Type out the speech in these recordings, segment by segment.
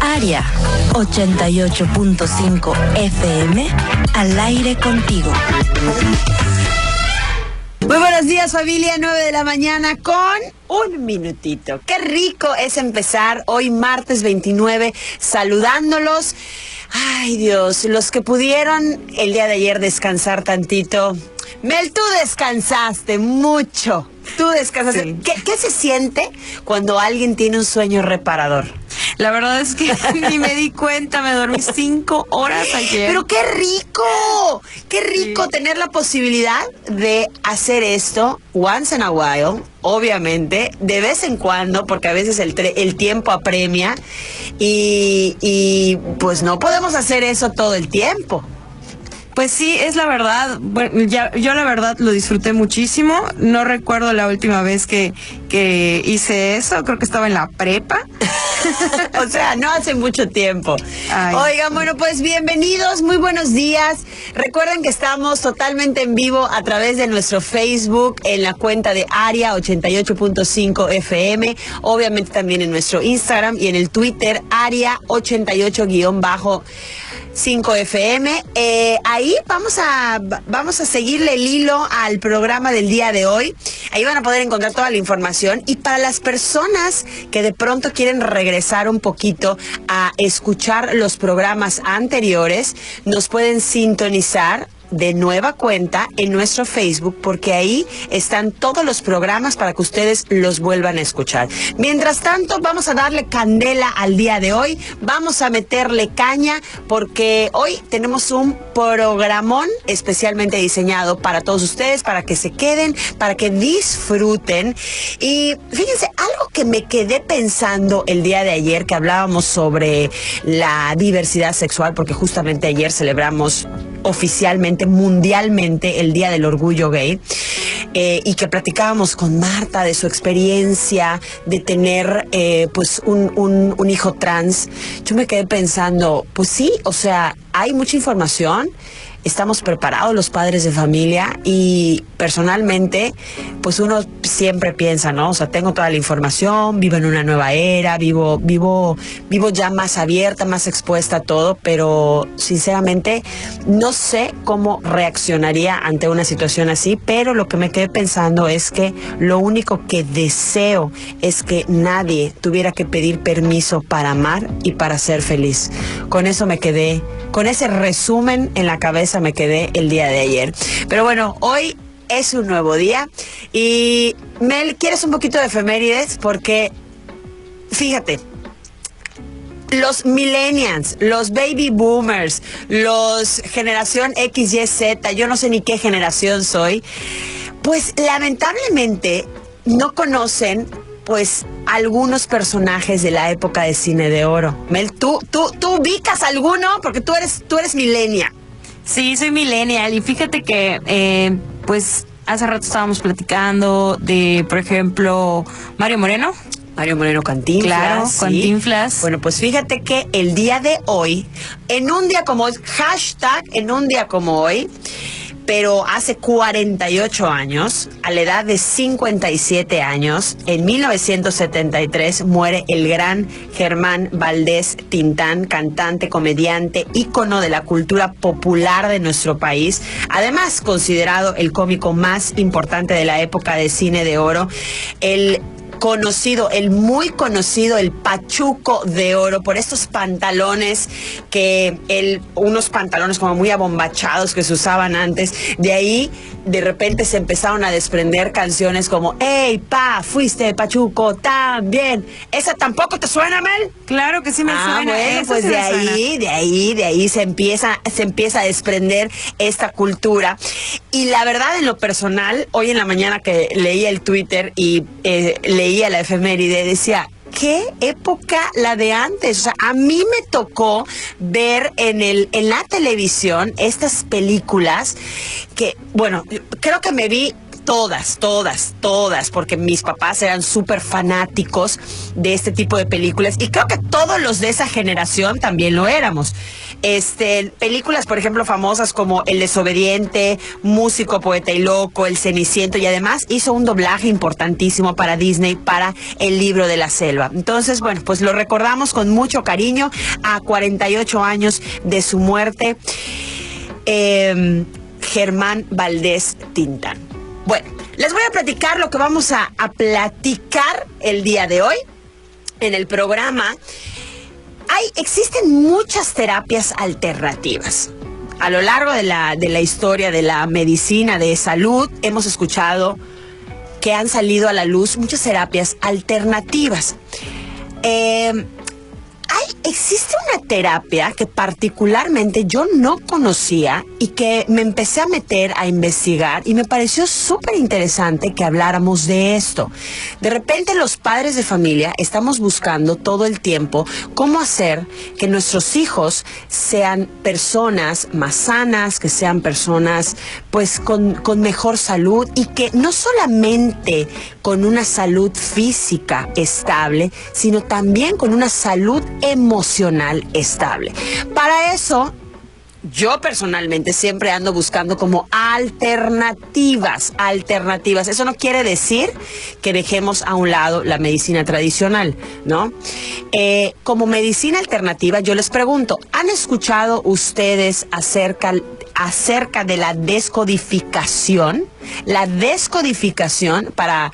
Aria 88.5 FM, al aire contigo. Muy buenos días, familia, 9 de la mañana con un minutito. Qué rico es empezar hoy martes 29 saludándolos. Ay, Dios, los que pudieron el día de ayer descansar tantito. Mel, tú descansaste mucho. Tú descansaste. Sí. ¿Qué se siente cuando alguien tiene un sueño reparador? La verdad es que ni me di cuenta, me dormí 5 horas ayer. Pero qué rico sí. Tener la posibilidad de hacer esto once in a while, obviamente, de vez en cuando, porque a veces el tiempo apremia y pues no podemos hacer eso todo el tiempo. Pues sí, es la verdad. Bueno, yo la verdad lo disfruté muchísimo. No recuerdo la última vez que hice eso. Creo que estaba en la prepa. O sea, no hace mucho tiempo. Ay. Oigan, bueno, pues bienvenidos, muy buenos días. Recuerden que estamos totalmente en vivo a través de nuestro Facebook, en la cuenta de Aria 88.5 FM, obviamente también en nuestro Instagram y en el Twitter Aria 88-5 FM. Ahí vamos a seguirle el hilo al programa del día de hoy. Ahí van a poder encontrar toda la información. Y para las personas que de pronto quieren regresar un poquito a escuchar los programas anteriores, nos pueden sintonizar de nueva cuenta en nuestro Facebook, porque ahí están todos los programas para que ustedes los vuelvan a escuchar. Mientras tanto, vamos a darle candela al día de hoy, vamos a meterle caña, porque hoy tenemos un programón especialmente diseñado para todos ustedes, para que se queden, para que disfruten. Y fíjense, algo que me quedé pensando el día de ayer, que hablábamos sobre la diversidad sexual, porque justamente ayer celebramos oficialmente, mundialmente, el Día del Orgullo Gay, y que platicábamos con Marta de su experiencia de tener pues un hijo trans. Yo me quedé pensando, pues sí, o sea, hay mucha información, estamos preparados los padres de familia, y personalmente pues uno siempre piensa, ¿no? O sea, tengo toda la información, vivo en una nueva era, vivo ya más abierta, más expuesta a todo, pero sinceramente no sé cómo reaccionaría ante una situación así. Pero lo que me quedé pensando es que lo único que deseo es que nadie tuviera que pedir permiso para amar y para ser feliz. Con eso me quedé, con ese resumen en la cabeza me quedé el día de ayer. Pero bueno, hoy es un nuevo día. Y Mel, ¿quieres un poquito de efemérides? Porque fíjate, los millennials, los baby boomers, los generación X, Y, Z, yo no sé ni qué generación soy, pues lamentablemente no conocen pues algunos personajes de la época de cine de oro. Mel, ¿tú ubicas alguno? Porque tú eres millennial. Sí, soy millennial, y fíjate que pues hace rato estábamos platicando de, por ejemplo, Mario Moreno Cantinflas. Claro, ¿sí? Cantinflas. Bueno, pues fíjate que el día de hoy, en un día como hoy, hashtag en un día como hoy, pero hace 48 años, a la edad de 57 años, en 1973, muere el gran Germán Valdés Tintán, cantante, comediante, ícono de la cultura popular de nuestro país, además considerado el cómico más importante de la época de cine de oro, el muy conocido, el Pachuco de Oro, por estos pantalones unos pantalones como muy abombachados que se usaban antes. De ahí, de repente se empezaron a desprender canciones como "Ey, pa, fuiste Pachuco también". ¿Esa tampoco te suena, Mel? Claro que sí me suena. Bueno, eso pues sí de ahí se empieza a desprender esta cultura. Y la verdad, en lo personal, hoy en la mañana que leía el Twitter y leía la efeméride, decía, qué época la de antes. O sea, a mí me tocó ver en la televisión estas películas que, bueno, creo que me vi todas, porque mis papás eran súper fanáticos de este tipo de películas, y creo que todos los de esa generación también lo éramos. películas, por ejemplo, famosas como El Desobediente, Músico, Poeta y Loco, El Ceniciento, y además hizo un doblaje importantísimo para Disney para El Libro de la Selva. Entonces, bueno, pues lo recordamos con mucho cariño a 48 años de su muerte, Germán Valdés Tintán. Bueno, les voy a platicar lo que vamos a platicar el día de hoy en el programa. Existen muchas terapias alternativas. A lo largo de la historia de la medicina de salud, hemos escuchado que han salido a la luz muchas terapias alternativas. Existe una terapia que particularmente yo no conocía y que me empecé a meter a investigar y me pareció súper interesante que habláramos de esto. De repente los padres de familia estamos buscando todo el tiempo cómo hacer que nuestros hijos sean personas más sanas, que sean personas pues con mejor salud y que no solamente con una salud física estable, sino también con una salud emocional estable. Para eso, yo personalmente siempre ando buscando como alternativas. Eso no quiere decir que dejemos a un lado la medicina tradicional, ¿no? Como medicina alternativa, yo les pregunto, ¿han escuchado ustedes acerca de la descodificación? La descodificación para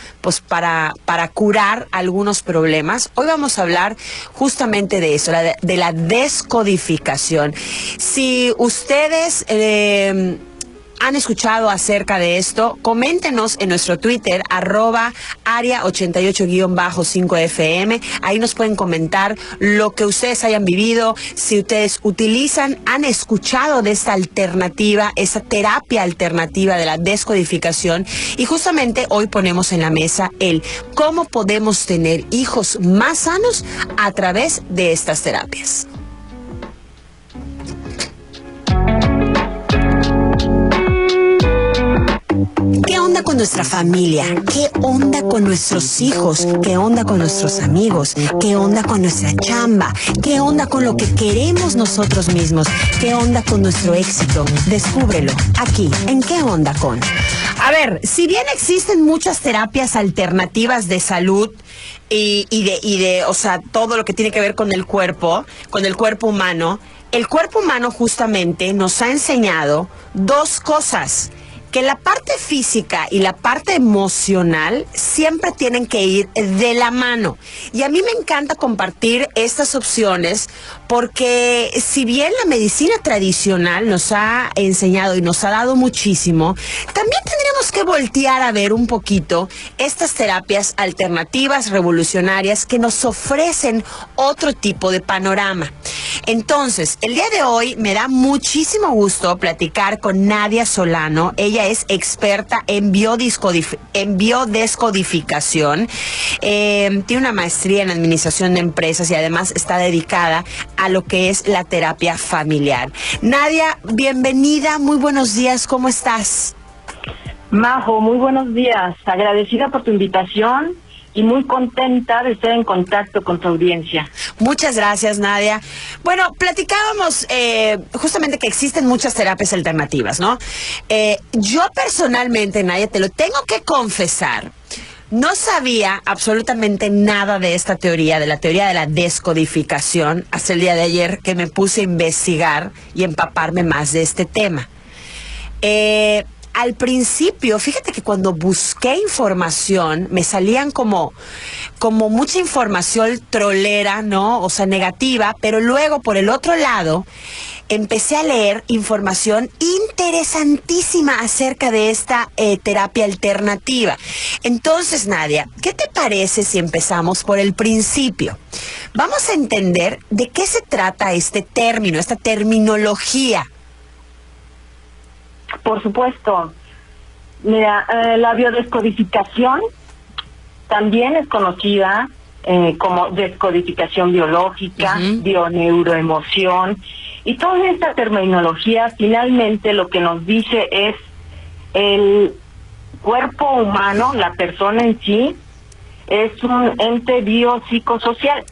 curar algunos problemas. Hoy vamos a hablar justamente de eso, de la descodificación. Si ustedes han escuchado acerca de esto, coméntenos en nuestro Twitter, @aria88_5fm. Ahí nos pueden comentar lo que ustedes hayan vivido, si ustedes han escuchado de esta alternativa, esa terapia alternativa de la descodificación. Y justamente hoy ponemos en la mesa cómo podemos tener hijos más sanos a través de estas terapias. ¿Qué onda con nuestra familia? ¿Qué onda con nuestros hijos? ¿Qué onda con nuestros amigos? ¿Qué onda con nuestra chamba? ¿Qué onda con lo que queremos nosotros mismos? ¿Qué onda con nuestro éxito? Descúbrelo aquí, en ¿Qué onda con? A ver, si bien existen muchas terapias alternativas de salud o sea, todo lo que tiene que ver con el cuerpo humano, el cuerpo humano justamente nos ha enseñado dos cosas: que la parte física y la parte emocional siempre tienen que ir de la mano. Y a mí me encanta compartir estas opciones porque si bien la medicina tradicional nos ha enseñado y nos ha dado muchísimo, también tendríamos que voltear a ver un poquito estas terapias alternativas, revolucionarias, que nos ofrecen otro tipo de panorama. Entonces, el día de hoy me da muchísimo gusto platicar con Nadia Solano. Ella es experta en biodescodificación, tiene una maestría en administración de empresas y además está dedicada a lo que es la terapia familiar. Nadia, bienvenida, muy buenos días, ¿cómo estás? Majo, muy buenos días, agradecida por tu invitación y muy contenta de estar en contacto con tu audiencia. Muchas gracias, Nadia. Bueno, platicábamos justamente que existen muchas terapias alternativas, ¿no? Yo personalmente, Nadia, te lo tengo que confesar, no sabía absolutamente nada de esta teoría, de la teoría de la descodificación, hasta el día de ayer que me puse a investigar y empaparme más de este tema. Al principio, fíjate que cuando busqué información, me salían como mucha información trolera, ¿no? O sea, negativa, pero luego, por el otro lado, empecé a leer información interesantísima acerca de esta terapia alternativa. Entonces, Nadia, ¿qué te parece si empezamos por el principio? Vamos a entender de qué se trata este término, esta terminología. Por supuesto. Mira, la biodescodificación también es conocida como descodificación biológica, bioneuroemoción, y toda esta terminología finalmente lo que nos dice es el cuerpo humano, la persona en sí, es un ente biopsicosocial.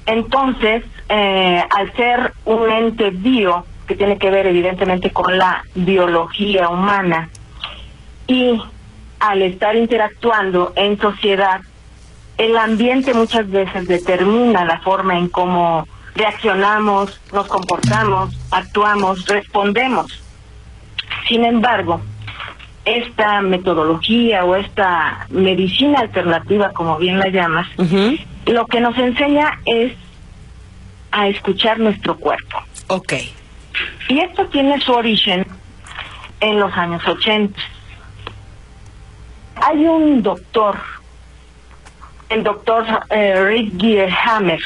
Entonces, al ser un ente bio, que tiene que ver evidentemente con la biología humana, y al estar interactuando en sociedad, el ambiente muchas veces determina la forma en cómo reaccionamos, nos comportamos, actuamos, respondemos. Sin embargo, esta metodología o esta medicina alternativa, como bien la llamas, lo que nos enseña es a escuchar nuestro cuerpo. Ok. Y esto tiene su origen en los años 80. Hay un doctor, el doctor Rutger Hammer,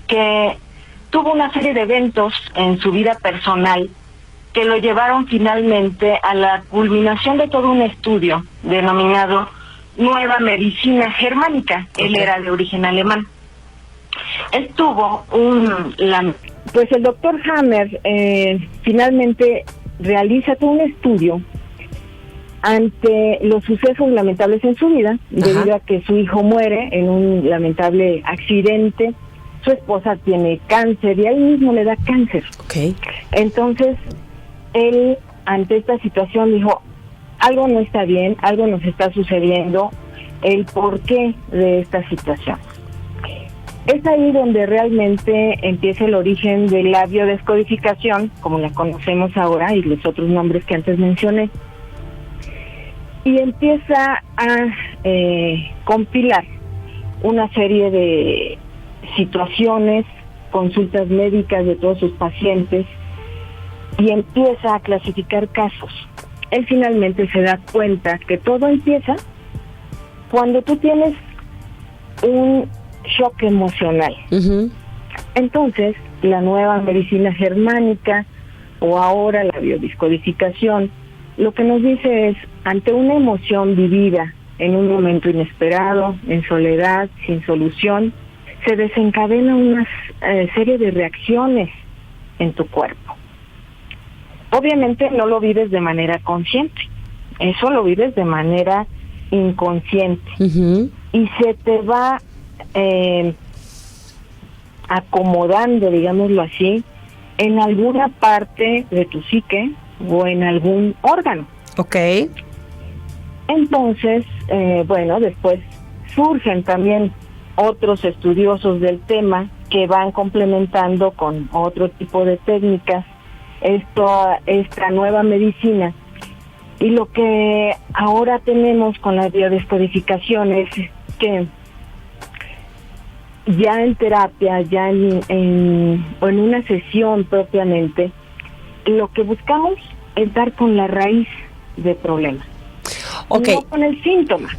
que tuvo una serie de eventos en su vida personal que lo llevaron finalmente a la culminación de todo un estudio denominado Nueva Medicina Germánica. Okay. Él era de origen alemán. Él tuvo pues el doctor Hammer finalmente realiza todo un estudio ante los sucesos lamentables en su vida, debido a que su hijo muere en un lamentable accidente, su esposa tiene cáncer y a él mismo le da cáncer. Okay. Entonces, él ante esta situación dijo, algo no está bien, algo nos está sucediendo, el porqué de esta situación. Es ahí donde realmente empieza el origen de la biodescodificación, como la conocemos ahora, y los otros nombres que antes mencioné. Y empieza a compilar una serie de situaciones, consultas médicas de todos sus pacientes, y empieza a clasificar casos. Él finalmente se da cuenta que todo empieza cuando tú tienes un shock emocional. Entonces, la nueva medicina germánica, o ahora la biodescodificación, lo que nos dice es, ante una emoción vivida en un momento inesperado, en soledad, sin solución, se desencadena una serie de reacciones en tu cuerpo. Obviamente no lo vives de manera consciente, eso lo vives de manera inconsciente. Y se te va acomodando, digámoslo así, en alguna parte de tu psique o en algún órgano. Ok. Entonces, después surgen también otros estudiosos del tema que van complementando con otro tipo de técnicas esta nueva medicina. Y lo que ahora tenemos con la biodescodificación es que ya en terapia, ya en una sesión propiamente, lo que buscamos es dar con la raíz del problema, no con el síntoma.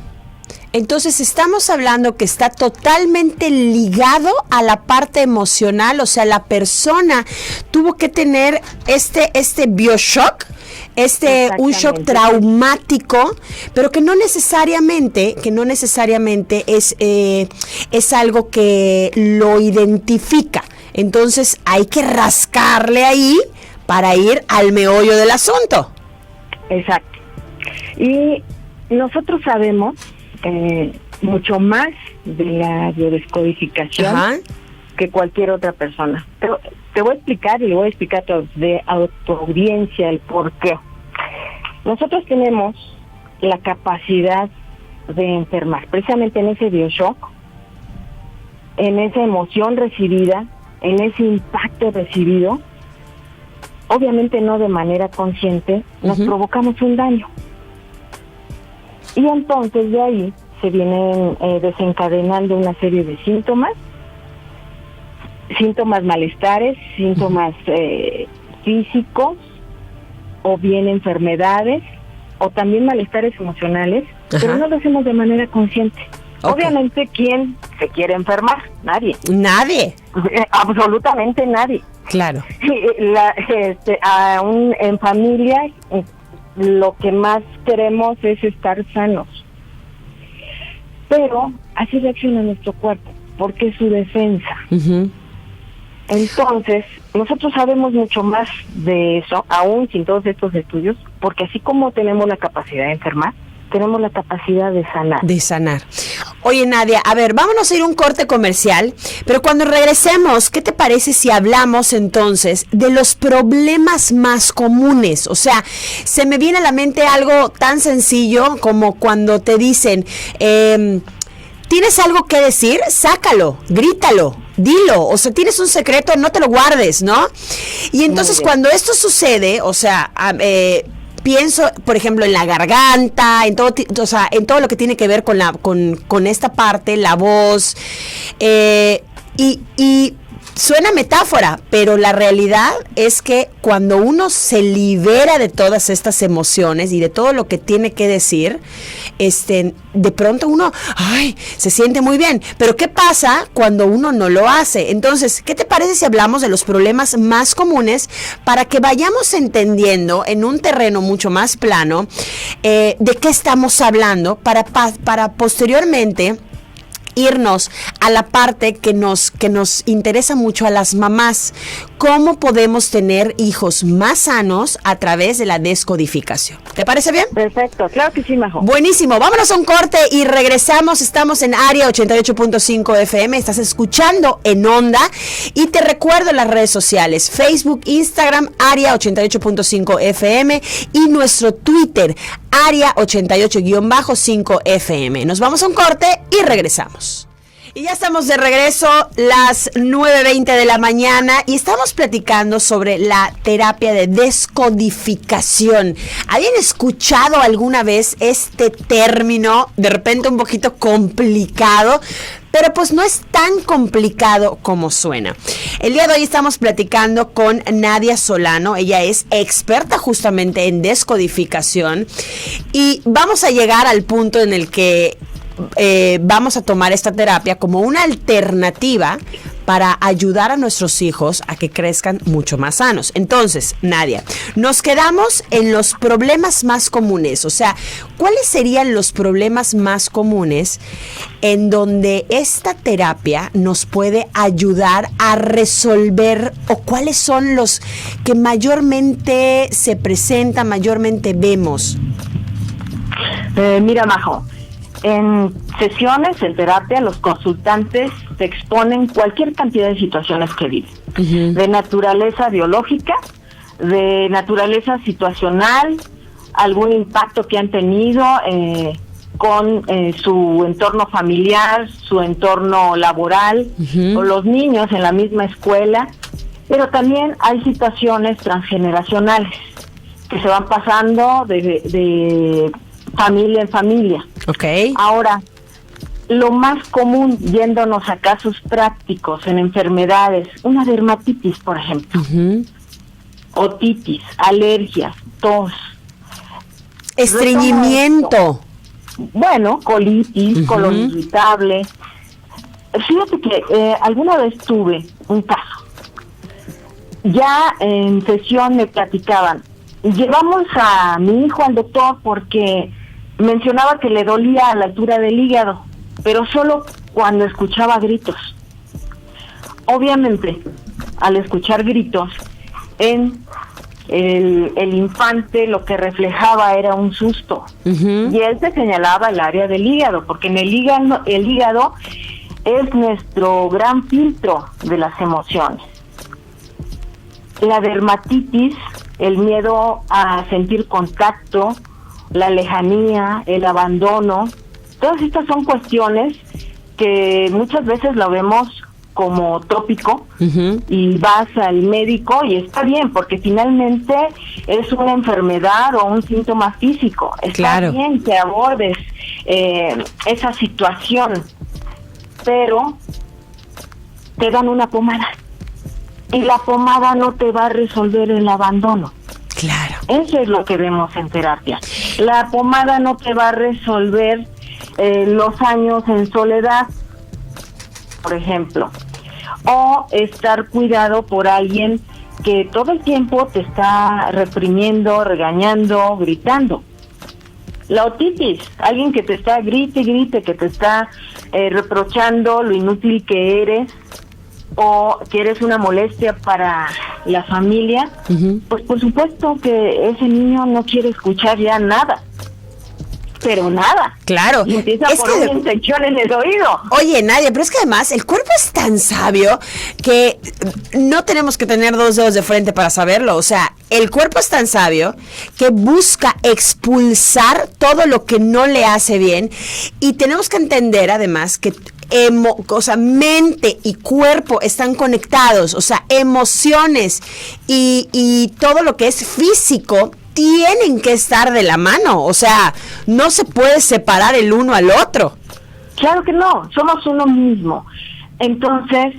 Entonces estamos hablando que está totalmente ligado a la parte emocional, o sea, la persona tuvo que tener este bioshock, un shock traumático, pero que no necesariamente es algo que lo identifica. Entonces hay que rascarle ahí para ir al meollo del asunto. Exacto. Y nosotros sabemos mucho más de la biodescodificación que cualquier otra persona. Pero te voy a explicar, y le voy a explicar a tu audiencia el por qué. Nosotros tenemos la capacidad de enfermar, precisamente en ese bioshock, en esa emoción recibida, en ese impacto recibido, obviamente no de manera consciente, nos provocamos un daño. Y entonces de ahí se vienen desencadenando una serie de síntomas malestares, síntomas físicos, o bien enfermedades, o también malestares emocionales, pero no lo hacemos de manera consciente. Obviamente, ¿quién se quiere enfermar? Nadie. Nadie. Absolutamente nadie. Claro. En familia, lo que más queremos es estar sanos. Pero así reacciona nuestro cuerpo, porque es su defensa. Entonces, nosotros sabemos mucho más de eso, aún sin todos estos estudios, porque así como tenemos la capacidad de enfermar, tenemos la capacidad de sanar. Oye, Nadia, a ver, vámonos a ir a un corte comercial, pero cuando regresemos, ¿qué te parece si hablamos entonces de los problemas más comunes? O sea, se me viene a la mente algo tan sencillo como cuando te dicen, ¿tienes algo que decir? Sácalo, grítalo, dilo. O sea, tienes un secreto, no te lo guardes, ¿no? Y entonces cuando esto sucede, o sea, pienso, por ejemplo, en la garganta, en todo, o sea, en todo lo que tiene que ver con esta parte, la voz, y suena metáfora, pero la realidad es que cuando uno se libera de todas estas emociones y de todo lo que tiene que decir, de pronto uno, se siente muy bien. Pero ¿qué pasa cuando uno no lo hace? Entonces, ¿qué te parece si hablamos de los problemas más comunes para que vayamos entendiendo en un terreno mucho más plano de qué estamos hablando para posteriormente irnos a la parte que nos interesa mucho a las mamás? ¿Cómo podemos tener hijos más sanos a través de la descodificación? ¿Te parece bien? Perfecto, claro que sí, Majo. Buenísimo, vámonos a un corte y regresamos. Estamos en Área 88.5 FM, estás escuchando en Onda, y te recuerdo las redes sociales, Facebook, Instagram, Área 88.5 FM, y nuestro Twitter, Área 88-5 FM. Nos vamos a un corte y regresamos. Y ya estamos de regreso, las 9:20 de la mañana, y estamos platicando sobre la terapia de descodificación. ¿Habían escuchado alguna vez este término? De repente un poquito complicado, pero pues no es tan complicado como suena. El día de hoy estamos platicando con Nadia Solano. Ella es experta justamente en descodificación, y vamos a llegar al punto en el que vamos a tomar esta terapia como una alternativa para ayudar a nuestros hijos a que crezcan mucho más sanos. Entonces, Nadia, nos quedamos en los problemas más comunes. O sea, ¿cuáles serían los problemas más comunes en donde esta terapia nos puede ayudar a resolver, o cuáles son los que mayormente se presentan, mayormente vemos? Mira, Majo, en sesiones, en terapia, los consultantes te exponen cualquier cantidad de situaciones que viven, de naturaleza biológica, de naturaleza situacional, algún impacto que han tenido con su entorno familiar, su entorno laboral, o los niños en la misma escuela, pero también hay situaciones transgeneracionales que se van pasando de familia en familia. Okay. Ahora, lo más común, yéndonos a casos prácticos en enfermedades, una dermatitis, por ejemplo, otitis, alergias, tos, estreñimiento, bueno, colitis, colon irritable. Fíjate que alguna vez tuve un caso. Ya en sesión me platicaban, llevamos a mi hijo al doctor porque mencionaba que le dolía a la altura del hígado, pero solo cuando escuchaba gritos. Obviamente, al escuchar gritos, en el infante lo que reflejaba era un susto. Y él se señalaba el área del hígado, porque en el hígado es nuestro gran filtro de las emociones. La dermatitis, el miedo a sentir contacto, la lejanía, el abandono, todas estas son cuestiones que muchas veces lo vemos como tópico, y vas al médico y está bien, porque finalmente es una enfermedad o un síntoma físico. Está bien que abordes esa situación, pero te dan una pomada, y la pomada no te va a resolver el abandono. Claro. Eso es lo que vemos en terapia. La pomada no te va a resolver los años en soledad, por ejemplo, o estar cuidado por alguien que todo el tiempo te está reprimiendo, regañando, gritando. La otitis, alguien que te está grite, que te está reprochando lo inútil que eres, o que eres una molestia para la familia, pues por supuesto que ese niño no quiere escuchar ya nada. pero nada. Claro. Y empieza Es por que- una infección en el oído. Oye, Nadia, pero es que además el cuerpo es tan sabio que no tenemos que tener dos dedos de frente para saberlo. O sea, el cuerpo es tan sabio que busca expulsar todo lo que no le hace bien, y tenemos que entender además que mente y cuerpo están conectados, o sea, emociones y todo lo que es físico tienen que estar de la mano, o sea, no se puede separar el uno al otro. Claro que no, somos uno mismo. Entonces,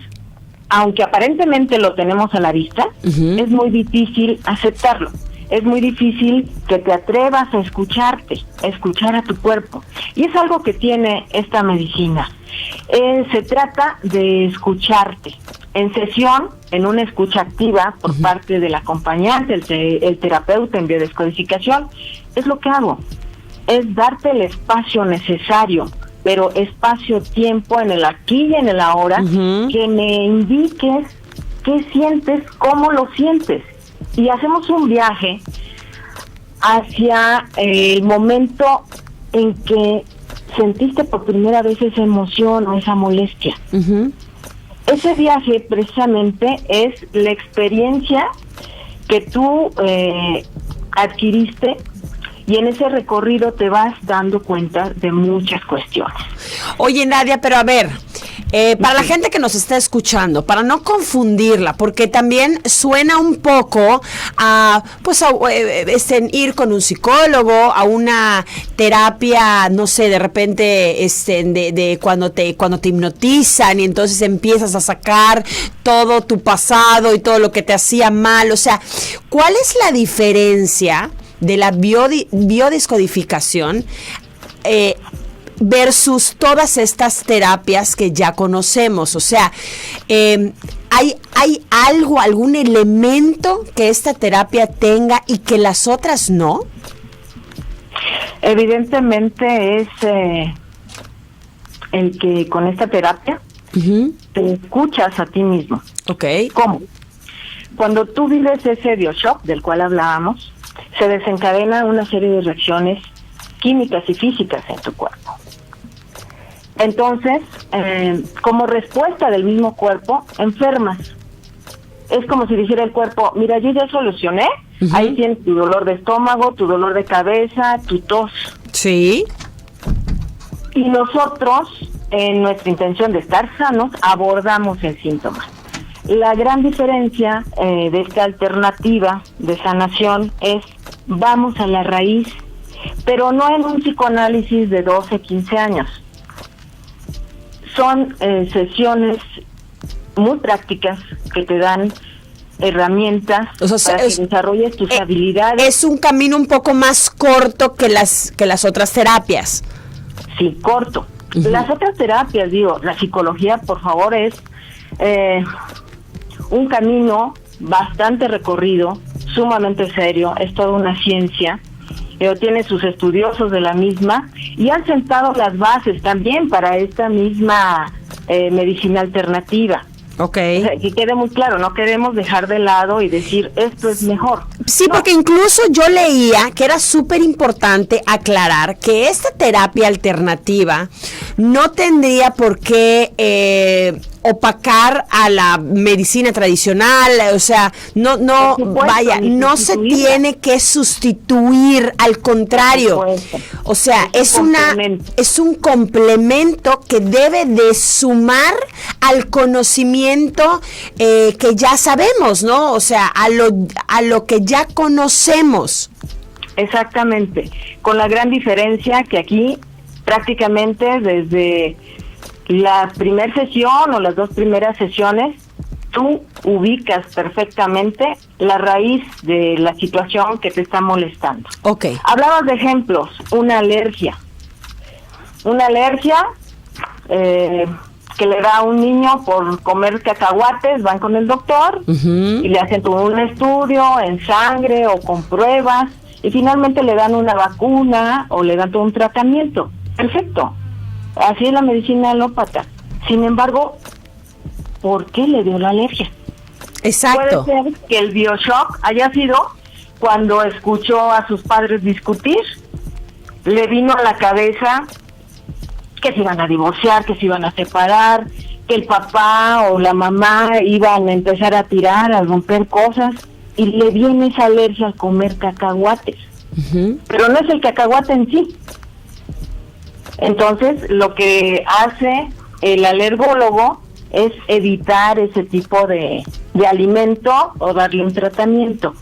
aunque aparentemente lo tenemos a la vista, es muy difícil aceptarlo. Es muy difícil que te atrevas a escucharte, a escuchar a tu cuerpo. Y es algo que tiene esta medicina. Se trata de escucharte. En sesión, en una escucha activa por parte del acompañante, el terapeuta en biodescodificación, es lo que hago. Es darte el espacio necesario, pero espacio-tiempo en el aquí y en el ahora, que me indiques qué sientes, cómo lo sientes. Y hacemos un viaje hacia el momento en que sentiste por primera vez esa emoción o esa molestia. Ese viaje precisamente es la experiencia que tú adquiriste, y en ese recorrido te vas dando cuenta de muchas cuestiones. Oye, Nadia, pero a ver, para la gente que nos está escuchando, para no confundirla, porque también suena un poco a, pues, ir con un psicólogo, a una terapia, no sé, de repente, de cuando te hipnotizan y entonces empiezas a sacar todo tu pasado y todo lo que te hacía mal. O sea, ¿cuál es la diferencia de la biodescodificación versus todas estas terapias que ya conocemos? O sea, ¿hay algo, algún elemento que esta terapia tenga y que las otras no? Evidentemente es el que con esta terapia te escuchas a ti mismo. Ok. ¿Cómo? Cuando tú vives ese bioshock del cual hablábamos, se desencadena una serie de reacciones químicas y físicas en tu cuerpo. Entonces, como respuesta del mismo cuerpo, enfermas. Es como si dijera el cuerpo, mira, yo ya solucioné, ahí tienes tu dolor de estómago, tu dolor de cabeza, tu tos. Sí. Y nosotros, en nuestra intención de estar sanos, abordamos el síntoma. La gran diferencia de esta alternativa de sanación es, vamos a la raíz, pero no en un psicoanálisis de 12, 15 años. Son sesiones muy prácticas que te dan herramientas, o sea, para que desarrolles tus habilidades. Es un camino un poco más corto que las otras terapias. Sí, corto. Las otras terapias, la psicología, por favor, es un camino bastante recorrido, sumamente serio, es toda una ciencia, pero tiene sus estudiosos de la misma y han sentado las bases también para esta misma medicina alternativa. Ok. O sea, que quede muy claro, no queremos dejar de lado y decir esto es mejor. Sí, no. Porque incluso yo leía que era súper importante aclarar que esta terapia alternativa no tendría por qué opacar a la medicina tradicional, o sea, no se tiene que sustituir, al contrario, o sea, es un complemento que debe de sumar al conocimiento que ya sabemos, ¿no? O sea, a lo que ya conocemos. Exactamente, con la gran diferencia que aquí prácticamente desde la primera sesión o las dos primeras sesiones, tú ubicas perfectamente la raíz de la situación que te está molestando. Okay. Hablabas de ejemplos, una alergia. Una alergia que le da a un niño por comer cacahuates, van con el doctor y le hacen todo un estudio en sangre o con pruebas y finalmente le dan una vacuna o le dan todo un tratamiento. Perfecto. Así es la medicina alópata. Sin embargo, ¿por qué le dio la alergia? Exacto. Puede ser que el bioshock haya sido cuando escuchó a sus padres discutir le vino a la cabeza que se iban a divorciar, que se iban a separar, que el papá o la mamá iban a empezar a tirar, a romper cosas, y le viene esa alergia a comer cacahuates. Uh-huh. Pero no es el cacahuate en sí. Entonces, lo que hace el alergólogo es evitar ese tipo de alimento o darle un tratamiento.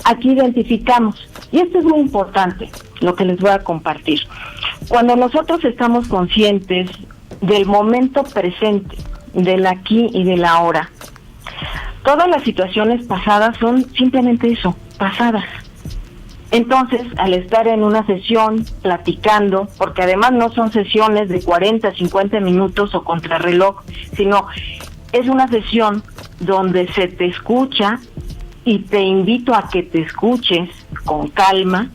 Aquí identificamos, y esto es muy importante, lo que les voy a compartir. Cuando nosotros estamos conscientes del momento presente, del aquí y del ahora, todas las situaciones pasadas son simplemente eso, pasadas. Entonces, al estar en una sesión, platicando, porque además no son sesiones de 40, 50 minutos o contrarreloj, sino es una sesión donde se te escucha, y te invito a que te escuches con calma,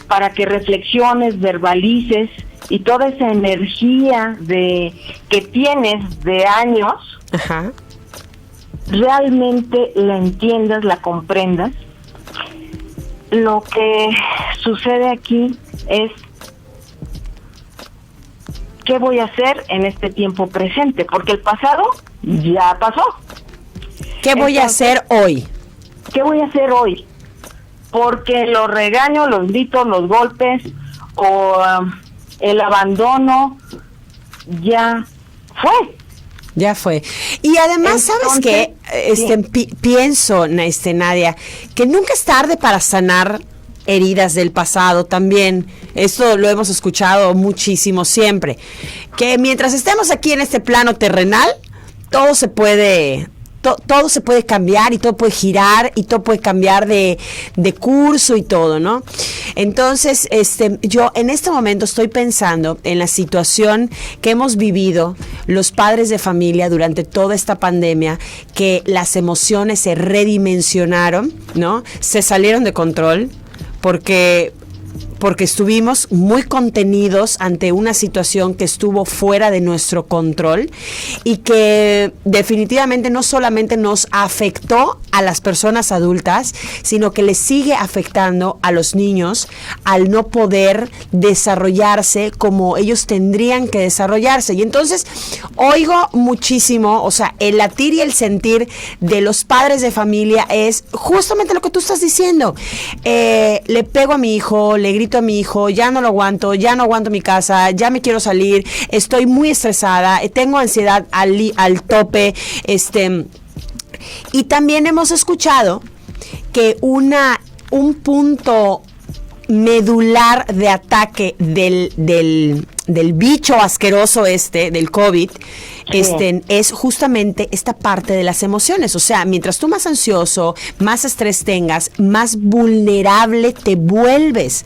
para que reflexiones, verbalices, y toda esa energía que tienes de años, ajá, realmente la entiendas, la comprendas. Lo que sucede aquí es, ¿qué voy a hacer en este tiempo presente? Porque el pasado ya pasó. ¿Qué voy a hacer hoy? ¿Qué voy a hacer hoy? Porque los regaños, los gritos, los golpes o el abandono ya fue. Ya fue. Y además, entonces, ¿sabes qué? Pienso, Nadia, que nunca es tarde para sanar heridas del pasado también. Esto lo hemos escuchado muchísimo siempre. Que mientras estemos aquí en este plano terrenal, todo se puede cambiar y todo puede girar y todo puede cambiar de curso y todo, ¿no? Entonces, yo en este momento estoy pensando en la situación que hemos vivido los padres de familia durante toda esta pandemia, que las emociones se redimensionaron, ¿no? Se salieron de control porque estuvimos muy contenidos ante una situación que estuvo fuera de nuestro control y que definitivamente no solamente nos afectó a las personas adultas, sino que les sigue afectando a los niños al no poder desarrollarse como ellos tendrían que desarrollarse. Y entonces oigo muchísimo, o sea, el latir y el sentir de los padres de familia es justamente lo que tú estás diciendo. Le pego a mi hijo, le grito a mi hijo, ya no lo aguanto, ya no aguanto mi casa, ya me quiero salir, estoy muy estresada, tengo ansiedad al tope, y también hemos escuchado que un punto medular de ataque del bicho asqueroso del COVID, es justamente esta parte de las emociones. O sea, mientras tú más ansioso, más estrés tengas, más vulnerable te vuelves.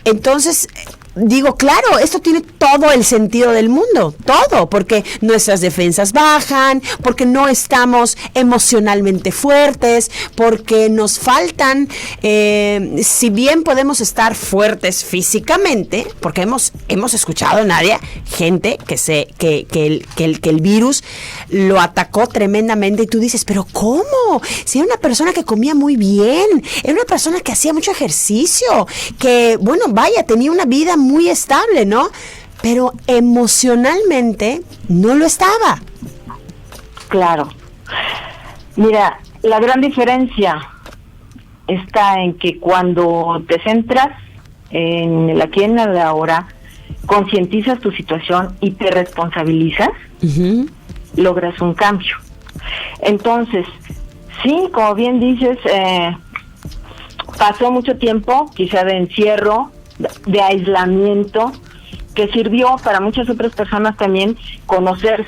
Entonces, digo, claro, esto tiene todo el sentido del mundo, todo, porque nuestras defensas bajan, porque no estamos emocionalmente fuertes, porque nos faltan, si bien podemos estar fuertes físicamente, porque hemos escuchado, Nadia, gente que el virus lo atacó tremendamente y tú dices, pero ¿cómo? Si era una persona que comía muy bien, era una persona que hacía mucho ejercicio, que, bueno, vaya, tenía una vida muy estable, ¿no? Pero emocionalmente no lo estaba. Claro. Mira, la gran diferencia está en que cuando te centras en el aquí y en el ahora, concientizas tu situación y te responsabilizas, uh-huh, logras un cambio. Entonces, sí, como bien dices, pasó mucho tiempo, quizá de encierro, de aislamiento, que sirvió para muchas otras personas también conocer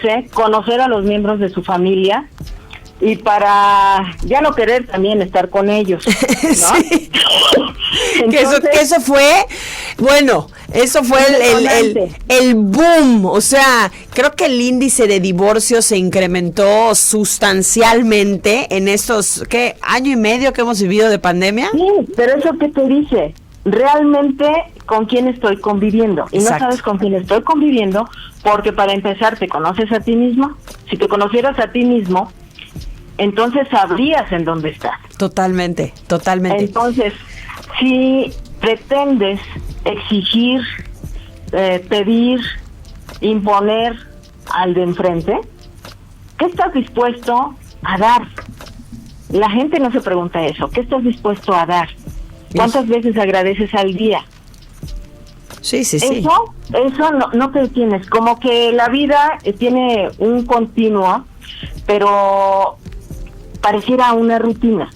a los miembros de su familia y para ya no querer también estar con ellos, ¿no? Sí. Entonces, que eso fue, bueno, eso fue el boom. O sea, creo que el índice de divorcio se incrementó sustancialmente en estos, ¿qué? ¿Año y medio que hemos vivido de pandemia? Sí, pero eso que te dice, realmente con quién estoy conviviendo. Y exacto, no sabes con quién estoy conviviendo, porque para empezar te conoces a ti mismo. Si te conocieras a ti mismo, entonces sabrías en dónde estás. Totalmente. Entonces, si pretendes exigir, pedir, imponer al de enfrente, ¿qué estás dispuesto a dar? La gente no se pregunta eso. ¿Qué estás dispuesto a dar? ¿Cuántas veces agradeces al día? Sí. Eso no te detienes. Como que la vida tiene un continuo, pero pareciera una rutina.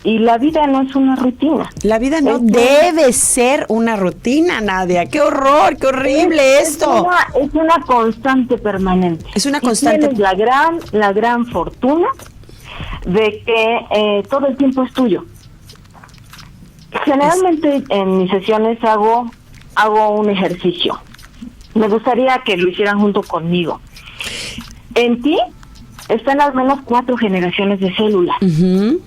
Y la vida no es una rutina. La vida no debe ser una rutina, Nadia. ¡Qué horror, qué horrible esto! Es una constante permanente. Es una constante. Tienes la gran fortuna de que todo el tiempo es tuyo. Generalmente en mis sesiones hago un ejercicio. Me gustaría que lo hicieran junto conmigo. En ti están al menos 4 generaciones de células. Uh-huh.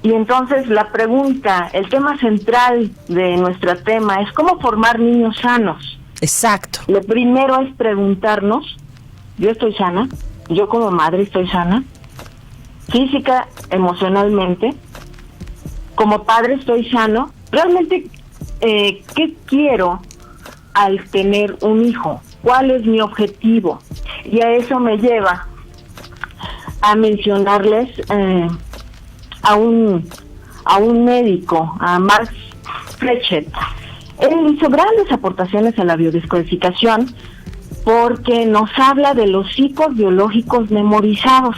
Y entonces la pregunta, el tema central de nuestro tema es cómo formar niños sanos. Exacto. Lo primero es preguntarnos, yo estoy sana, yo como madre estoy sana, física, emocionalmente, como padre estoy sano, realmente, ¿qué quiero al tener un hijo? ¿Cuál es mi objetivo? Y a eso me lleva a mencionarles a un médico, a Max Flechet. Él hizo grandes aportaciones a la biodescodificación porque nos habla de los ciclos biológicos memorizados.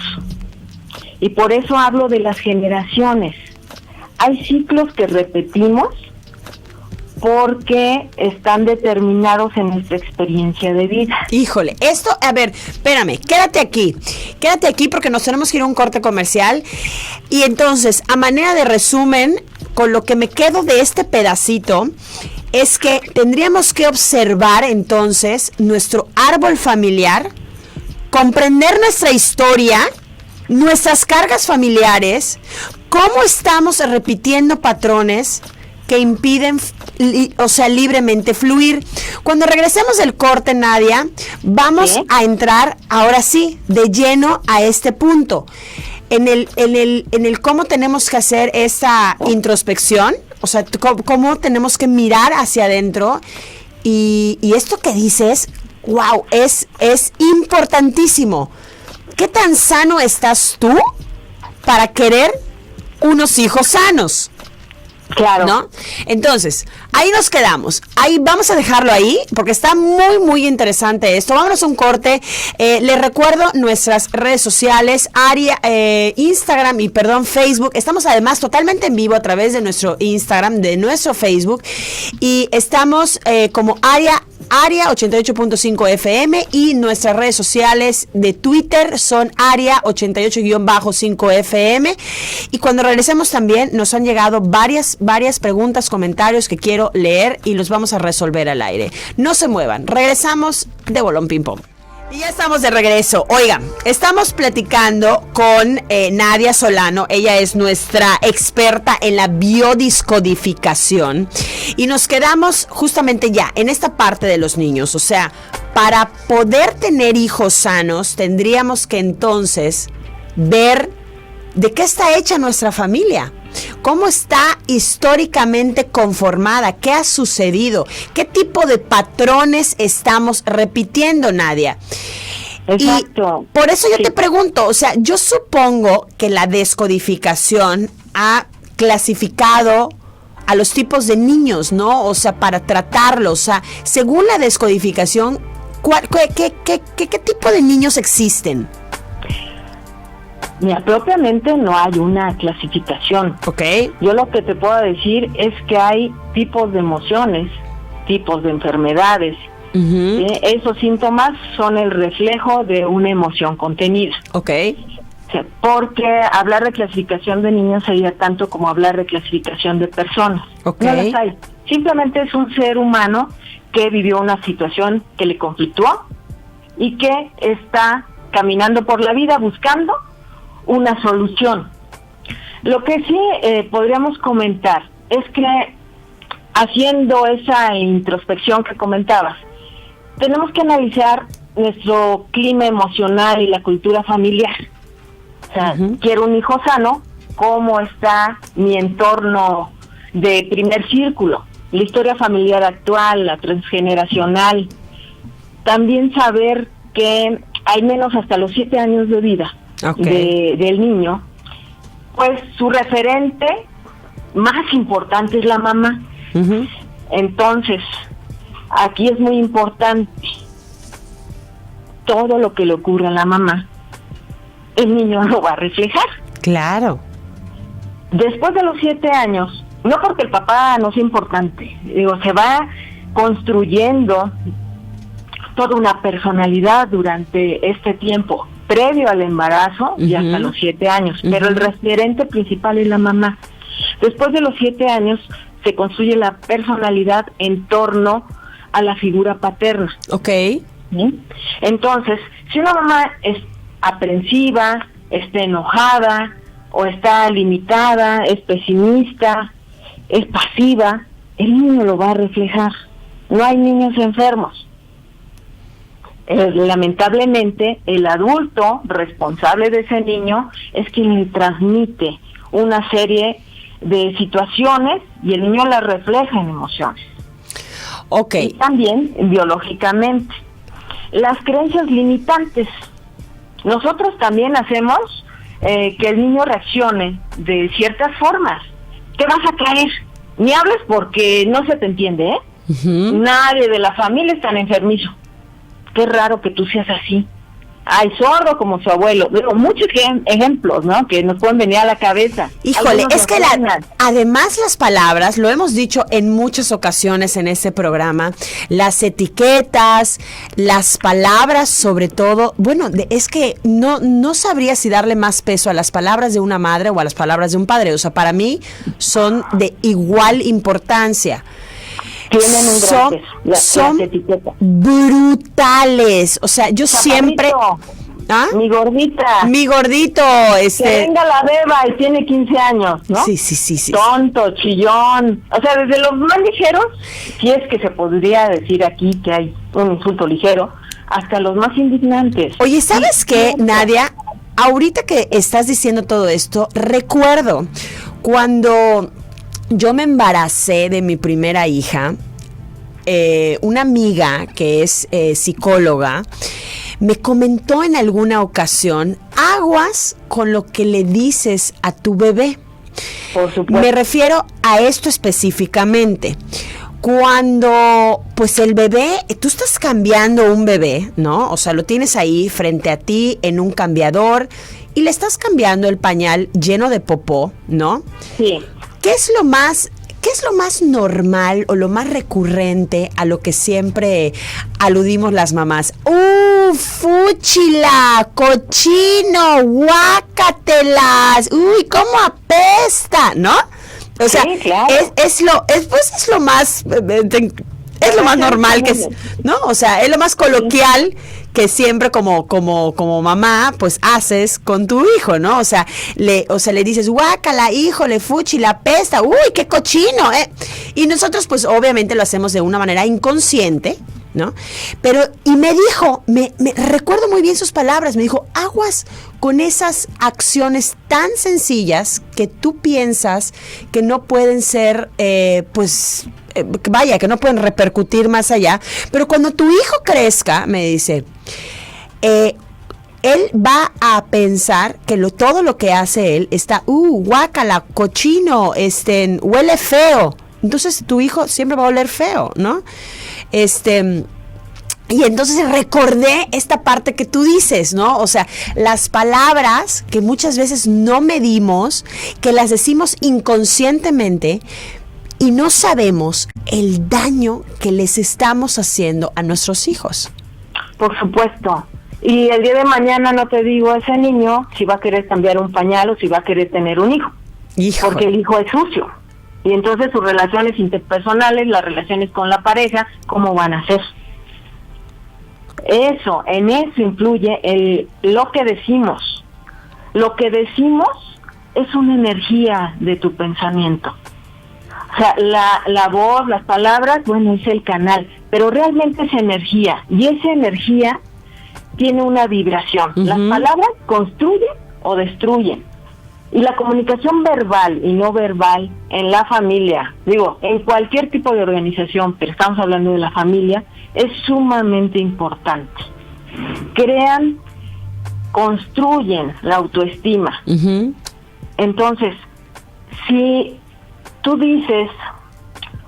Y por eso hablo de las generaciones. Hay ciclos que repetimos porque están determinados en nuestra experiencia de vida. Híjole, esto, a ver, espérame, quédate aquí porque nos tenemos que ir a un corte comercial. Y entonces, a manera de resumen, con lo que me quedo de este pedacito, es que tendríamos que observar entonces nuestro árbol familiar, comprender nuestra historia, nuestras cargas familiares, cómo estamos repitiendo patrones que impiden, libremente fluir. Cuando regresemos del corte, Nadia, vamos a entrar ahora sí de lleno a este punto. En el cómo tenemos que hacer esta introspección, o sea, cómo tenemos que mirar hacia adentro. Y esto que dices, wow, es importantísimo. ¿Qué tan sano estás tú para querer unos hijos sanos? Claro. ¿No? Entonces, ahí nos quedamos. Ahí vamos a dejarlo ahí, porque está muy, muy interesante esto. Vámonos a un corte. Les recuerdo nuestras redes sociales, Instagram y Facebook. Estamos además totalmente en vivo a través de nuestro Instagram, de nuestro Facebook. Y estamos como Aria 88.5 FM, y nuestras redes sociales de Twitter son Aria 88-5 FM. Y cuando regresemos también nos han llegado varias preguntas, comentarios que quiero leer y los vamos a resolver al aire. No se muevan, regresamos de Bolón Ping Pong. Y ya estamos de regreso. Oigan, estamos platicando con Nadia Solano. Ella es nuestra experta en la biodescodificación. Y nos quedamos justamente ya en esta parte de los niños. O sea, para poder tener hijos sanos, tendríamos que entonces ver de qué está hecha nuestra familia. ¿Cómo está históricamente conformada? ¿Qué ha sucedido? ¿Qué tipo de patrones estamos repitiendo, Nadia? Exacto. Y por eso yo te pregunto, o sea, yo supongo que la descodificación ha clasificado a los tipos de niños, ¿no? O sea, para tratarlos, o sea, según la descodificación, ¿qué tipo de niños existen? Mira, propiamente no hay una clasificación. Ok. Yo lo que te puedo decir es que hay tipos de emociones, tipos de enfermedades. Uh-huh. Esos síntomas son el reflejo de una emoción contenida. Ok. O sea, porque hablar de clasificación de niños sería tanto como hablar de clasificación de personas. Ok. No las hay. Simplemente es un ser humano que vivió una situación que le conflictuó y que está caminando por la vida buscando una solución. Lo que sí podríamos comentar es que, haciendo esa introspección que comentabas, tenemos que analizar nuestro clima emocional y la cultura familiar. O sea, quiero un hijo sano, ¿cómo está mi entorno de primer círculo, la historia familiar actual, la transgeneracional. También saber que al menos hasta los 7 años de vida del niño, pues su referente más importante es la mamá. Uh-huh. Entonces, aquí es muy importante todo lo que le ocurre a la mamá, el niño lo va a reflejar. Claro. Después de los 7 años, no porque el papá no sea importante, se va construyendo toda una personalidad durante este tiempo, previo al embarazo y hasta los 7 años, pero el referente principal es la mamá. Después de los 7 años se construye la personalidad en torno a la figura paterna. Okay. ¿Sí? Entonces, si una mamá es aprensiva, está enojada, o está limitada, es pesimista, es pasiva, el niño lo va a reflejar. No hay niños enfermos. Lamentablemente, el adulto responsable de ese niño es quien le transmite una serie de situaciones y el niño las refleja en emociones. Okay. Y también biológicamente. Las creencias limitantes. Nosotros también hacemos que el niño reaccione de ciertas formas. Te vas a caer, ni hables porque no se te entiende, ¿eh? Uh-huh. Nadie de la familia es tan enfermizo. Qué raro que tú seas así. Ay, sordo como su abuelo. Digo, muchos ejemplos, ¿no? Que nos pueden venir a la cabeza. Híjole, es que además las palabras, lo hemos dicho en muchas ocasiones en este programa, las etiquetas, las palabras sobre todo, bueno, es que no sabría si darle más peso a las palabras de una madre o a las palabras de un padre. O sea, para mí son de igual importancia. Tienen un gran peso, las etiquetas. Brutales. O sea, yo Chaparrito, siempre... ¿Ah? Mi gordita. Mi gordito, Que venga la beba y tiene 15 años, ¿no? Sí. Tonto, chillón. O sea, desde los más ligeros, si es que se podría decir aquí que hay un insulto ligero, hasta los más indignantes. Oye, ¿sabes qué, Nadia? Ahorita que estás diciendo todo esto, recuerdo cuando yo me embaracé de mi primera hija, una amiga que es psicóloga, me comentó en alguna ocasión, aguas con lo que le dices a tu bebé. Por supuesto. Me refiero a esto específicamente. Cuando, pues el bebé, tú estás cambiando un bebé, ¿no? O sea, lo tienes ahí frente a ti en un cambiador y le estás cambiando el pañal lleno de popó, ¿no? Sí. ¿Qué es lo más normal o lo más recurrente a lo que siempre aludimos las mamás? ¡Fúchila! ¡Cochino! ¡Guácatelas! ¡Uy, cómo apesta! ¿No? O sea, sí, claro. es lo más normal que es, ¿no? O sea, es lo más coloquial que siempre como mamá, pues haces con tu hijo, ¿no? O sea, le dices, guácala, híjole, fuchi, la pesta, uy, qué cochino, Y nosotros, pues, obviamente lo hacemos de una manera inconsciente, ¿no? Pero, y me dijo, me recuerdo muy bien sus palabras, me dijo, aguas con esas acciones tan sencillas que tú piensas que no pueden ser, que no pueden repercutir más allá, pero cuando tu hijo crezca, me dice, él va a pensar que todo lo que hace él está, guácala, cochino, huele feo. Entonces tu hijo siempre va a oler feo, ¿no? Y entonces recordé esta parte que tú dices, ¿no? O sea, las palabras que muchas veces no medimos, que las decimos inconscientemente y no sabemos el daño que les estamos haciendo a nuestros hijos. Por supuesto. Y el día de mañana no te digo a ese niño si va a querer cambiar un pañal o si va a querer tener un hijo. Híjole. Porque el hijo es sucio. Y entonces sus relaciones interpersonales, las relaciones con la pareja, ¿cómo van a ser? En eso influye lo que decimos. Lo que decimos es una energía de tu pensamiento. O sea, la voz, las palabras, bueno, es el canal, pero realmente es energía, y esa energía tiene una vibración. Las palabras construyen o destruyen. Y la comunicación verbal y no verbal en la familia, digo, en cualquier tipo de organización, pero estamos hablando de la familia, es sumamente importante. Construyen la autoestima. Uh-huh. Entonces, si tú dices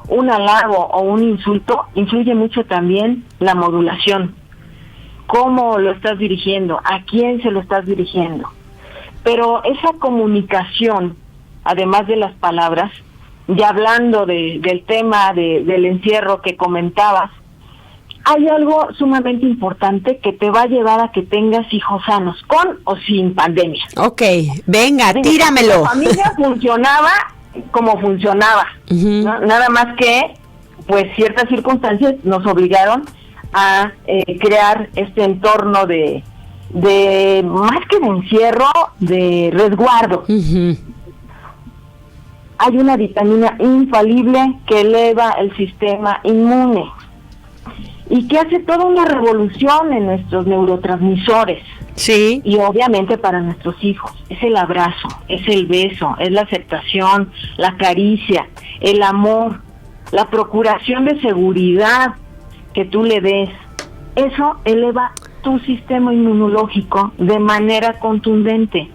un halago o un insulto, influye mucho también la modulación. ¿Cómo lo estás dirigiendo? ¿A quién se lo estás dirigiendo? Pero esa comunicación, además de las palabras, ya hablando del tema del encierro que comentabas, hay algo sumamente importante que te va a llevar a que tengas hijos sanos, con o sin pandemia. Ok, venga, tíramelo. La familia funcionaba como funcionaba, uh-huh. ¿no? Nada más que, pues, ciertas circunstancias nos obligaron a crear este entorno de más que de encierro, de resguardo. Uh-huh. Hay una vitamina infalible que eleva el sistema inmune y que hace toda una revolución en nuestros neurotransmisores. Sí. Y obviamente para nuestros hijos es el abrazo, es el beso, es la aceptación, la caricia, el amor, la procuración de seguridad que tú le des. Eso eleva tu sistema inmunológico de manera contundente.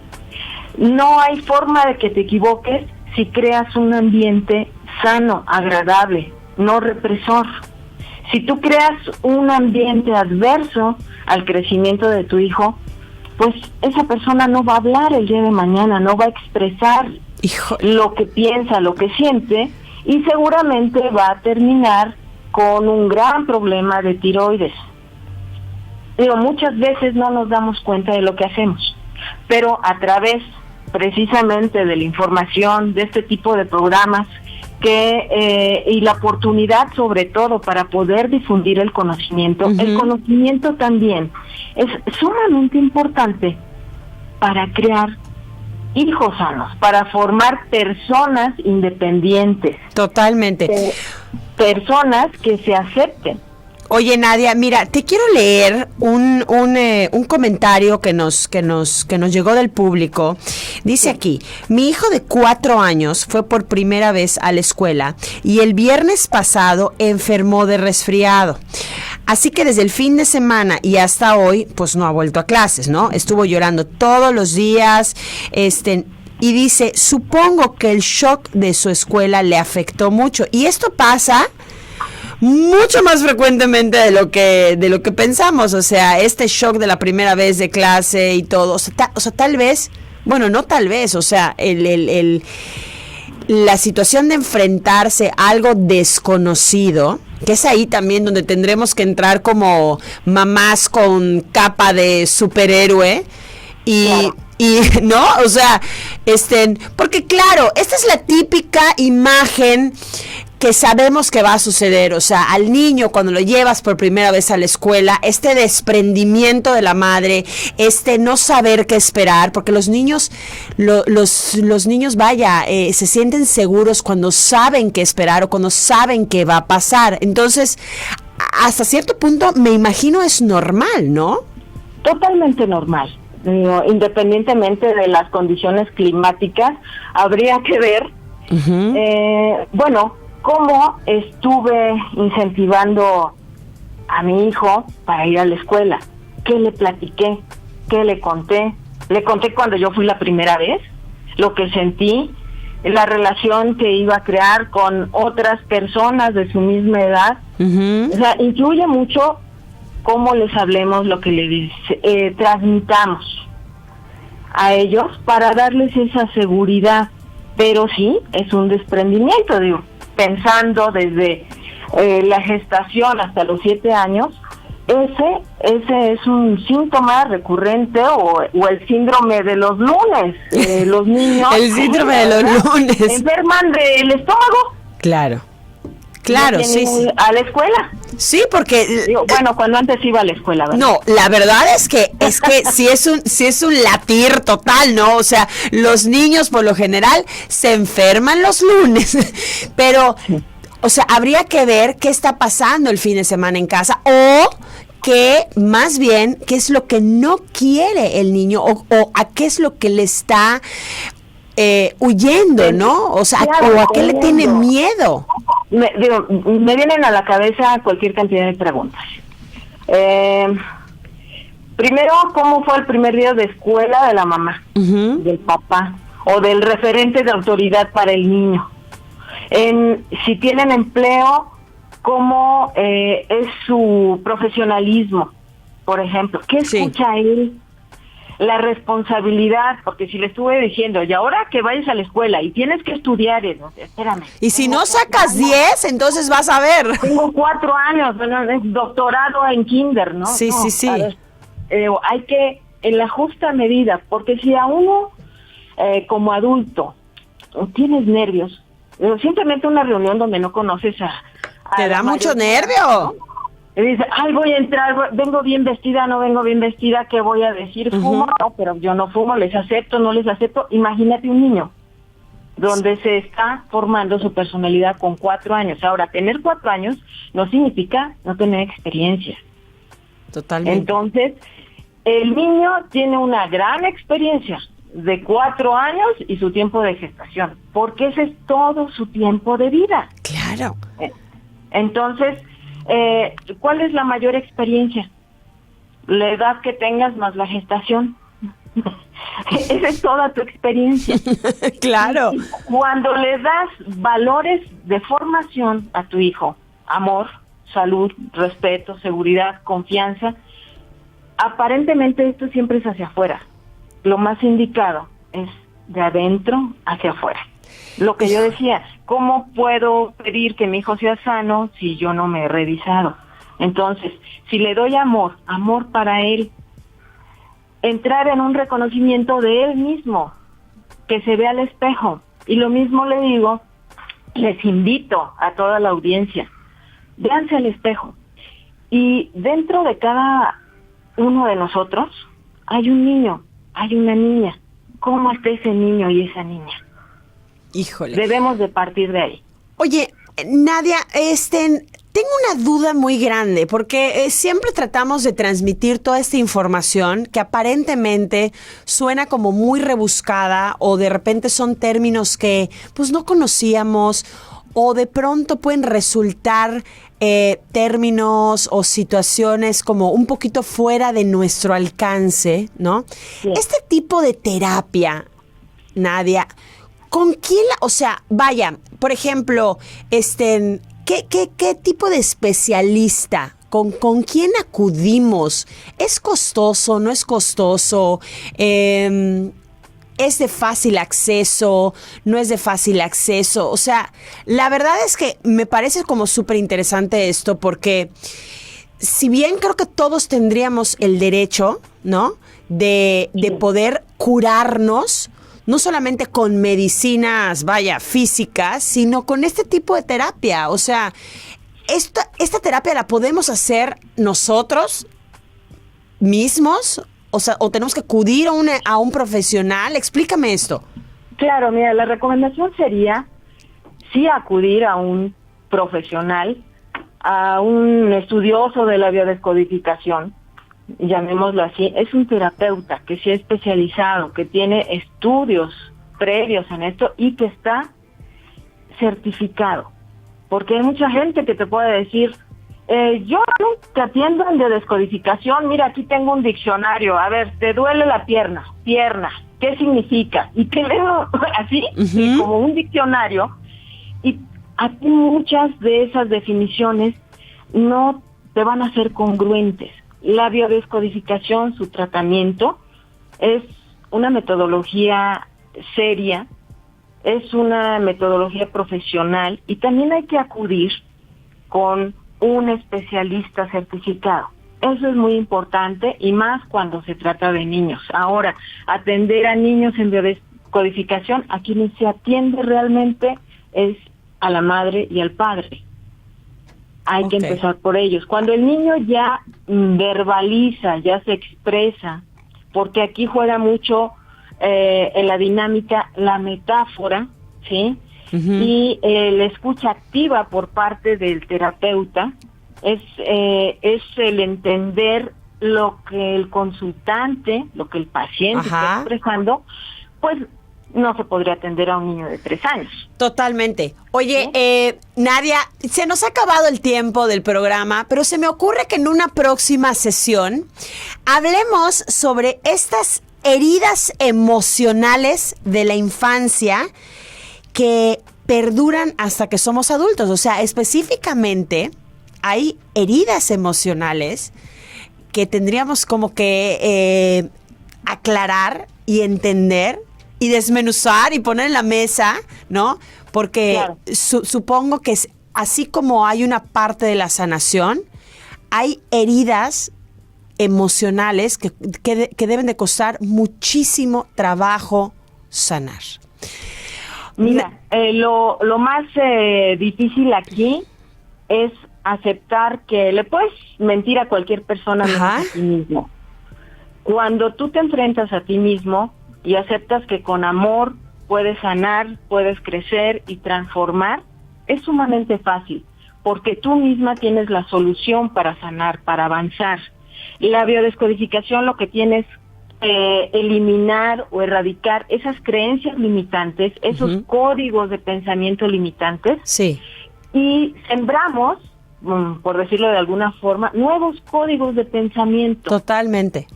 No hay forma de que te equivoques si creas un ambiente sano, agradable, no represor. Si tú creas un ambiente adverso al crecimiento de tu hijo, pues esa persona no va a hablar el día de mañana, no va a expresar lo que piensa, lo que siente, y seguramente va a terminar con un gran problema de tiroides. Digo, muchas veces no nos damos cuenta de lo que hacemos, pero a través precisamente de la información, de este tipo de programas, y la oportunidad sobre todo para poder difundir el conocimiento. Uh-huh. El conocimiento también es sumamente importante para crear hijos sanos, para formar personas independientes. Totalmente. Personas que se acepten. Oye, Nadia, mira, te quiero leer un comentario que nos llegó del público. Dice aquí: mi hijo de 4 años fue por primera vez a la escuela y el viernes pasado enfermó de resfriado. Así que desde el fin de semana y hasta hoy, pues no ha vuelto a clases, ¿no? Estuvo llorando todos los días, y dice, supongo que el shock de su escuela le afectó mucho. Y esto pasa mucho más frecuentemente de lo que pensamos. O sea, este shock de la primera vez de clase y todo, o sea, tal vez, bueno, no tal vez, o sea, la situación de enfrentarse a algo desconocido, que es ahí también donde tendremos que entrar como mamás con capa de superhéroe y no, o sea, porque claro, esta es la típica imagen que sabemos que va a suceder. O sea, al niño cuando lo llevas por primera vez a la escuela, este desprendimiento de la madre, no saber qué esperar, porque los niños, los niños, vaya, se sienten seguros cuando saben qué esperar o cuando saben qué va a pasar. Entonces, hasta cierto punto, me imagino es normal, ¿no? Totalmente normal. Independientemente de las condiciones climáticas, habría que ver, cómo estuve incentivando a mi hijo para ir a la escuela. ¿Qué le platiqué? ¿Qué le conté? Le conté cuando yo fui la primera vez, lo que sentí, la relación que iba a crear con otras personas de su misma edad. O sea, influye mucho cómo les hablemos, lo que les transmitamos a ellos para darles esa seguridad. Pero sí, es un desprendimiento, digo, pensando desde la gestación hasta los 7 años, ese es un síntoma recurrente o el síndrome de los lunes. Los niños el síndrome de los lunes enferman del estómago. Claro, sí. A la escuela. Sí, porque digo, cuando antes iba a la escuela, ¿verdad? No, la verdad es que sí es un latir total, ¿no? O sea, los niños por lo general se enferman los lunes, pero, o sea, habría que ver qué está pasando el fin de semana en casa o que más bien qué es lo que no quiere el niño o a qué es lo que le está huyendo, ¿no? O sea, Claro, ¿o a qué le tiene miedo? Me vienen a la cabeza cualquier cantidad de preguntas. Primero, ¿cómo fue el primer día de escuela de la mamá, del papá o del referente de autoridad para el niño? Si tienen empleo, ¿cómo es su profesionalismo, por ejemplo? ¿Qué escucha él? La responsabilidad, porque si le estuve diciendo, y ahora que vayas a la escuela y tienes que estudiar, espérame. Y si no sacas 10, entonces vas a ver. Tengo 4 años, bueno, es doctorado en kinder, ¿no? Sí, no, sí. A ver, hay que, en la justa medida, porque si a uno, como adulto, tienes nervios, simplemente una reunión donde no conoces a Te da mucho nervio. ¿no? Y dice, ay, voy a entrar, vengo bien vestida, no vengo bien vestida, ¿qué voy a decir? ¿Fumo? No, pero yo no fumo, les acepto, no les acepto. Imagínate un niño donde se está formando su personalidad con 4 años. Ahora, tener 4 años no significa no tener experiencia. Totalmente. Entonces, el niño tiene una gran experiencia de 4 años y su tiempo de gestación, porque ese es todo su tiempo de vida. Claro. Entonces, ¿cuál es la mayor experiencia? La edad que tengas más la gestación. Esa es toda tu experiencia. Claro. Cuando le das valores de formación a tu hijo, amor, salud, respeto, seguridad, confianza, aparentemente esto siempre es hacia afuera. Lo más indicado es de adentro hacia afuera. Lo que yo decía, ¿cómo puedo pedir que mi hijo sea sano si yo no me he revisado? Entonces, si le doy amor para él, entrar en un reconocimiento de él mismo, que se vea al espejo. Y lo mismo le digo, les invito a toda la audiencia, véanse al espejo. Y dentro de cada uno de nosotros hay un niño, hay una niña. ¿Cómo está ese niño y esa niña? Híjole. Debemos de partir de ahí. Oye, Nadia, tengo una duda muy grande, porque siempre tratamos de transmitir toda esta información que aparentemente suena como muy rebuscada, o de repente son términos que pues no conocíamos, o de pronto pueden resultar términos o situaciones como un poquito fuera de nuestro alcance, ¿no? Sí. Este tipo de terapia, Nadia, ¿con quién o sea, vaya, por ejemplo, ¿qué tipo de especialista? ¿Con quién acudimos? ¿Es costoso? ¿No es costoso? ¿Es de fácil acceso? ¿No es de fácil acceso? O sea, la verdad es que me parece como súper interesante esto, porque si bien creo que todos tendríamos el derecho, ¿no? De poder curarnos, no solamente con medicinas, físicas, sino con este tipo de terapia. O sea, esta terapia la podemos hacer nosotros mismos, o sea, o tenemos que acudir a un profesional. Explícame esto. Claro, mira, la recomendación sería sí acudir a un profesional, a un estudioso de la biodescodificación, llamémoslo así. Es un terapeuta que sí es especializado, que tiene estudios previos en esto y que está certificado. Porque hay mucha gente que te puede decir, yo te atiendo en biodescodificación, mira, aquí tengo un diccionario, a ver, te duele la pierna, ¿qué significa? Y te leo así, como un diccionario, y a ti muchas de esas definiciones no te van a ser congruentes. La biodescodificación, su tratamiento, es una metodología seria, es una metodología profesional, y también hay que acudir con un especialista certificado. Eso es muy importante, y más cuando se trata de niños. Ahora, atender a niños en biodescodificación, a quienes se atiende realmente es a la madre y al padre. Hay que empezar por ellos. Cuando el niño ya verbaliza, ya se expresa, porque aquí juega mucho en la dinámica la metáfora, ¿sí? Y la escucha activa por parte del terapeuta es el entender lo que el consultante, lo que el paciente está expresando, pues no se podría atender a un niño de 3 años. Totalmente. Oye, Nadia, se nos ha acabado el tiempo del programa, pero se me ocurre que en una próxima sesión hablemos sobre estas heridas emocionales de la infancia que perduran hasta que somos adultos. O sea, específicamente hay heridas emocionales que tendríamos como que aclarar y entender y desmenuzar y poner en la mesa, ¿no? Porque claro, supongo que así como hay una parte de la sanación, hay heridas emocionales que deben de costar muchísimo trabajo sanar. Mira, lo más difícil aquí es aceptar que le puedes mentir a cualquier persona menos a ti mismo. Cuando tú te enfrentas a ti mismo y aceptas que con amor puedes sanar, puedes crecer y transformar, es sumamente fácil, porque tú misma tienes la solución para sanar, para avanzar. La biodescodificación lo que tienes eliminar o erradicar esas creencias limitantes, esos códigos de pensamiento limitantes, sí, y sembramos, por decirlo de alguna forma, nuevos códigos de pensamiento. Totalmente.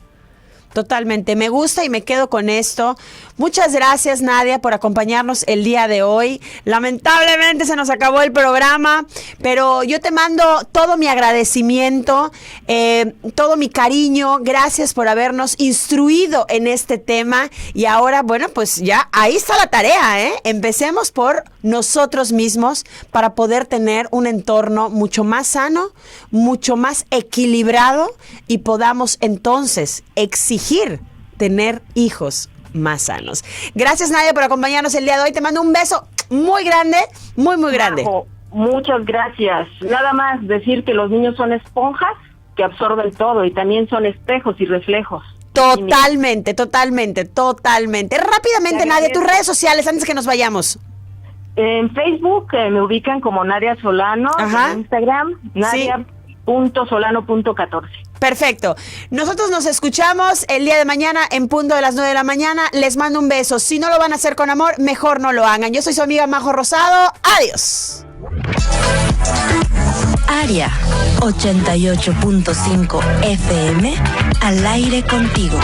Totalmente, me gusta y me quedo con esto. Muchas gracias, Nadia, por acompañarnos el día de hoy. Lamentablemente se nos acabó el programa, pero yo te mando todo mi agradecimiento, todo mi cariño. Gracias por habernos instruido en este tema. Y ahora, bueno, pues ya ahí está la tarea, ¿eh? Empecemos por nosotros mismos para poder tener un entorno mucho más sano, mucho más equilibrado y podamos entonces exigir tener hijos más sanos. Gracias, Nadia, por acompañarnos el día de hoy. Te mando un beso muy grande, muy, muy grande. Muchas gracias. Nada más decir que los niños son esponjas que absorben todo y también son espejos y reflejos. Totalmente, totalmente, totalmente. Rápidamente, Nadia, tus redes sociales antes que nos vayamos. En Facebook me ubican como Nadia Solano. En Instagram, Nadia.solano.14. Perfecto. Nosotros nos escuchamos el día de mañana en punto de las 9 de la mañana. Les mando un beso. Si no lo van a hacer con amor, mejor no lo hagan. Yo soy su amiga Majo Rosado. Adiós. Aria 88.5 FM, al aire contigo.